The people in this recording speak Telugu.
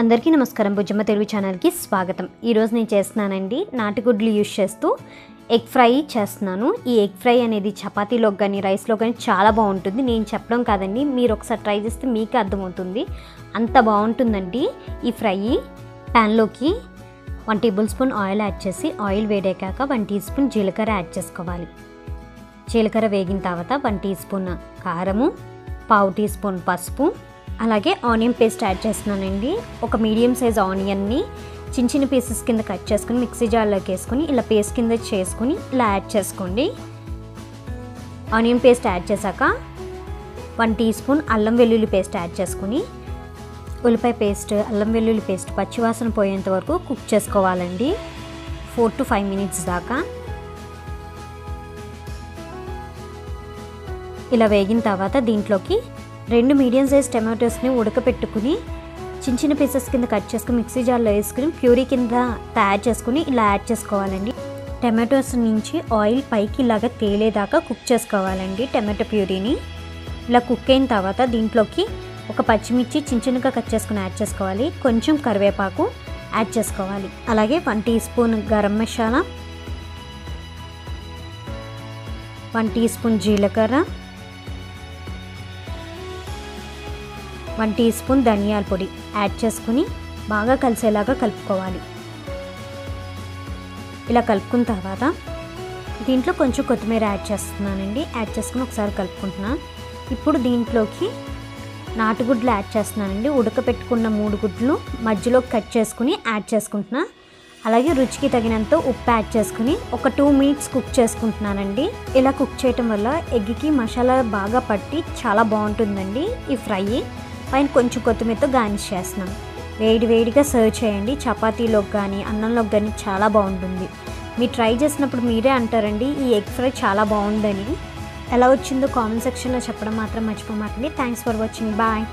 అందరికీ నమస్కారం. బుజ్జమ్మ తెలుగు ఛానల్కి స్వాగతం. ఈరోజు నేను చేస్తున్నానండి నాటుగుడ్లు యూజ్ చేస్తూ ఎగ్ ఫ్రై చేస్తున్నాను. ఈ ఎగ్ ఫ్రై అనేది చపాతీలో కానీ రైస్లో కానీ చాలా బాగుంటుంది. నేను చెప్పడం కాదండి, మీరు ఒకసారి ట్రై చేస్తే మీకే అర్థమవుతుంది. అంత బాగుంటుందండి ఈ ఫ్రై. ప్యాన్లోకి 1 టేబుల్ స్పూన్ ఆయిల్ యాడ్ చేసి ఆయిల్ వేడెక్కాక 1 టీ స్పూన్ జీలకర్ర యాడ్ చేసుకోవాలి. జీలకర్ర వేగిన తర్వాత 1 టీ స్పూన్ కారము, 1/2 టీ స్పూన్ పసుపు, అలాగే ఆనియన్ పేస్ట్ యాడ్ చేస్తున్నానండి. ఒక మీడియం సైజ్ ఆనియన్ని చిన్న చిన్న పీసెస్ కింద కట్ చేసుకుని మిక్సీ జార్లోకి వేసుకొని ఇలా పేస్ట్ కింద చేసుకుని ఇలా యాడ్ చేసుకోండి. ఆనియన్ పేస్ట్ యాడ్ చేశాక 1 టీ స్పూన్ అల్లం వెల్లుల్లి పేస్ట్ యాడ్ చేసుకుని ఉల్లిపాయ పేస్ట్, అల్లం వెల్లుల్లి పేస్ట్ పచ్చివాసన పోయేంత వరకు కుక్ చేసుకోవాలండి. 4 to 5 మినిట్స్ దాకా. ఇలా వేగిన తర్వాత దీంట్లోకి 2 మీడియం సైజ్ టమాటోస్ని ఉడకపెట్టుకుని చిన్న చిన్న పీసెస్ కింద కట్ చేసుకుని మిక్సీ జార్లో వేసుకుని ప్యూరీ కింద తయారు చేసుకుని ఇలా యాడ్ చేసుకోవాలండి. టమాటోస్ నుంచి ఆయిల్ పైకి ఇలాగా తేలేదాకా కుక్ చేసుకోవాలండి. టమాటో ప్యూరీని ఇలా కుక్ అయిన తర్వాత దీంట్లోకి ఒక పచ్చిమిర్చి చిన్న చిన్నగా కట్ చేసుకుని యాడ్ చేసుకోవాలి. కొంచెం కరివేపాకు యాడ్ చేసుకోవాలి. అలాగే 1 teaspoon garam masala, 1 teaspoon జీలకర్ర, 1 టీ స్పూన్ ధనియాల పొడి యాడ్ చేసుకుని బాగా కలిసేలాగా కలుపుకోవాలి. ఇలా కలుపుకున్న తర్వాత దీంట్లో కొంచెం కొత్తిమీర యాడ్ చేస్తున్నానండి. యాడ్ చేసుకుని ఒకసారి కలుపుకుంటున్నా. ఇప్పుడు దీంట్లోకి నాటుగుడ్లు యాడ్ చేస్తున్నానండి. ఉడకపెట్టుకున్న 3 గుడ్లు మధ్యలో కట్ చేసుకుని యాడ్ చేసుకుంటున్నా. అలాగే రుచికి తగినంత ఉప్పు యాడ్ చేసుకుని ఒక 2 మినిట్స్ కుక్ చేసుకుంటున్నానండి. ఇలా కుక్ చేయటం వల్ల ఎగ్కి మసాలా బాగా పట్టి చాలా బాగుంటుందండి ఈ ఫ్రై. పైన కొంచెం కొత్తిమీరతో గార్నిష్ చేస్తున్నాను. వేడిగా సర్వ్ చేయండి. చపాతీలోకి కానీ అన్నంలోకి కానీ చాలా బాగుంటుంది. మీరు ట్రై చేసినప్పుడు మీరే అంటారండి ఈ ఎగ్ ఫ్రై చాలా బాగుందని. ఎలా వచ్చిందో కామెంట్ సెక్షన్లో చెప్పడం మాత్రం మర్చిపోమాకండి. Thanks for watching. బాయ్.